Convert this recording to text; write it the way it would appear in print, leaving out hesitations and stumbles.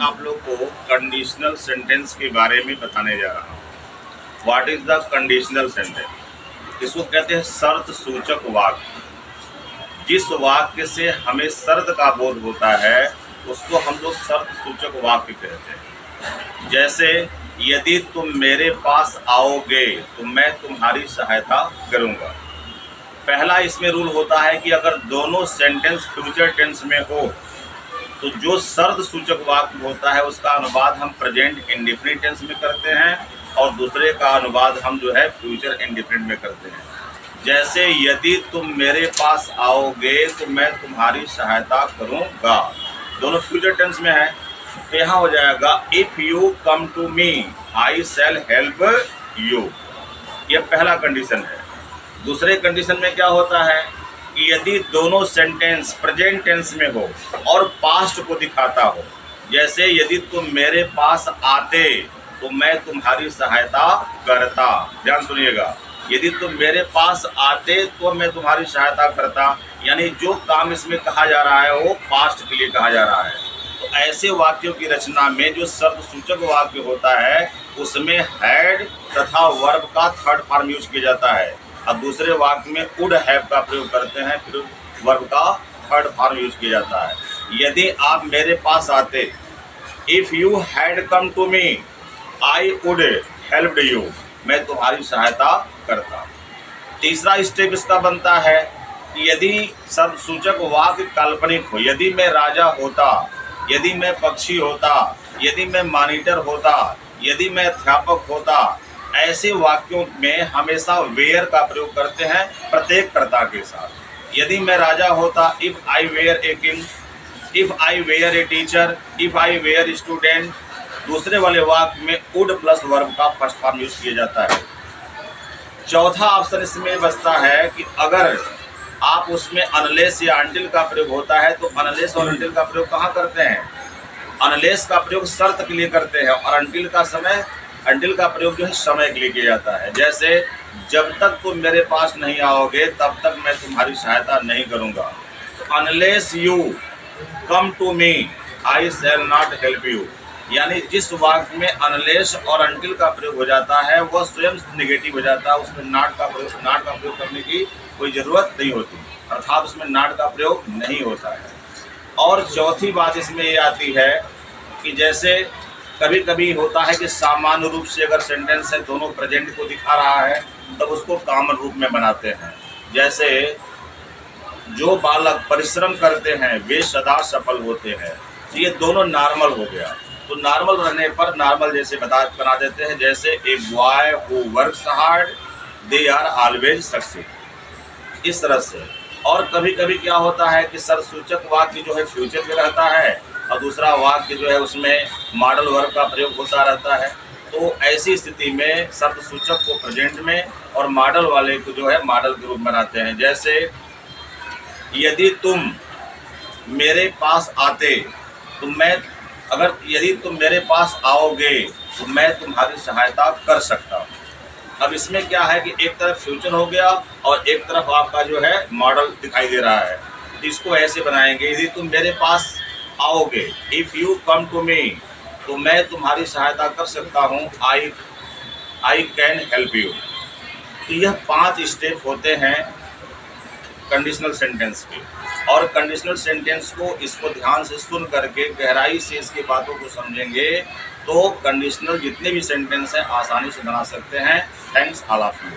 आप लोग को कंडीशनल सेंटेंस के बारे में बताने जा रहा हूँ। What is the conditional sentence? इसको कहते हैं शर्त सूचक वाक्य। जिस वाक्य से हमें शर्त का बोध होता है उसको हम लोग शर्त सूचक वाक्य कहते हैं। जैसे यदि तुम मेरे पास आओगे तो मैं तुम्हारी सहायता करूँगा। पहला इसमें रूल होता है कि अगर दोनों सेंटेंस फ्यूचर टेंस में हो तो जो शर्त सूचक वाक्य होता है उसका अनुवाद हम प्रेजेंट इंडेफिनिट टेंस में करते हैं और दूसरे का अनुवाद हम जो है फ्यूचर इंडेफिनिट में करते हैं। जैसे यदि तुम मेरे पास आओगे तो मैं तुम्हारी सहायता करूँगा, दोनों फ्यूचर टेंस में है तो यहाँ हो जाएगा if you come to me I shall help you. यह पहला कंडीशन है। दूसरे कंडीशन में क्या होता है कि यदि दोनों सेंटेंस प्रेजेंट टेंस में हो और पास्ट को दिखाता हो, जैसे यदि तुम मेरे पास आते तो मैं तुम्हारी सहायता करता। ध्यान सुनिएगा, यदि तुम मेरे पास आते तो मैं तुम्हारी सहायता करता, यानी जो काम इसमें कहा जा रहा है वो पास्ट के लिए कहा जा रहा है। तो ऐसे वाक्यों की रचना में जो शब्द सूचक वाक्य होता है उसमें हैड तथा वर्ब का थर्ड फॉर्म यूज किया जाता है। अब दूसरे वाक्य में वुड हैव का प्रयोग करते हैं, फिर वर्ब का थर्ड फॉर्म यूज किया जाता है। यदि आप मेरे पास आते, if you had come to me I would helped you, मैं तुम्हारी सहायता करता। तीसरा स्टेप इसका बनता है कि यदि शब्द सूचक वाक्य काल्पनिक हो, यदि मैं राजा होता, यदि मैं पक्षी होता, यदि मैं मॉनिटर होता, यदि मैं अध्यापक होता, ऐसे वाक्यों में हमेशा वेयर का प्रयोग करते हैं प्रत्येक कर्ता के साथ। यदि मैं राजा होता, if I were a king, if I were a teacher, if I were a student. दूसरे वाले वाक्य में वुड प्लस वर्ब का फर्स्ट फॉर्म यूज किया जाता है। चौथा ऑप्शन इसमें बचता है कि अगर आप उसमें अनलेस या अंटिल का प्रयोग होता है तो अनलेस और अंटिल का प्रयोग कहाँ करते हैं? अनलेस का प्रयोग शर्त के लिए करते हैं और अंटिल का प्रयोग जो है समय के लिए किया जाता है। जैसे जब तक तुम मेरे पास नहीं आओगे तब तक मैं तुम्हारी सहायता नहीं करूँगा। तो unless you come to me I shall not help you, यानी जिस वाक्य में अनलेस और अंटिल का प्रयोग हो जाता है वह स्वयं नेगेटिव हो जाता है, उसमें नॉट का प्रयोग करने की कोई ज़रूरत नहीं होती, अर्थात उसमें नॉट का प्रयोग नहीं होता है। और चौथी बात इसमें ये आती है कि जैसे कभी कभी होता है कि सामान्य रूप से अगर सेंटेंस है दोनों प्रेजेंट को दिखा रहा है तब उसको कॉमन रूप में बनाते हैं। जैसे जो बालक परिश्रम करते हैं वे सदा सफल होते हैं, तो ये दोनों नॉर्मल हो गया। तो नॉर्मल रहने पर नॉर्मल जैसे बना देते हैं, जैसे a boy who works hard they are always succeed, इस तरह से। और कभी कभी क्या होता है कि शर्त सूचक वाक्य जो है फ्यूचर में रहता है और दूसरा वाक्य जो है उसमें मॉडल वर्ब का प्रयोग होता रहता है। तो ऐसी स्थिति में शब्द सूचक को प्रेजेंट में और मॉडल वाले को जो है मॉडल के रूप में बनाते हैं। जैसे यदि तुम मेरे पास आते तो यदि तुम मेरे पास आओगे तो मैं तुम्हारी सहायता कर सकता हूँ। अब इसमें क्या है कि एक तरफ फ्यूचर हो गया और एक तरफ आपका जो है मॉडल दिखाई दे रहा है। तो इसको ऐसे बनाएंगे, यदि तुम मेरे पास आओगे, if you come to me, तो मैं तुम्हारी सहायता कर सकता हूँ, आई कैन हेल्प यू। तो यह 5 स्टेप होते हैं कंडीशनल सेंटेंस के। और कंडीशनल सेंटेंस को इसको ध्यान से सुन करके गहराई से इसकी बातों को समझेंगे तो कंडीशनल जितने भी सेंटेंस हैं आसानी से बना सकते हैं। Thanks all of you.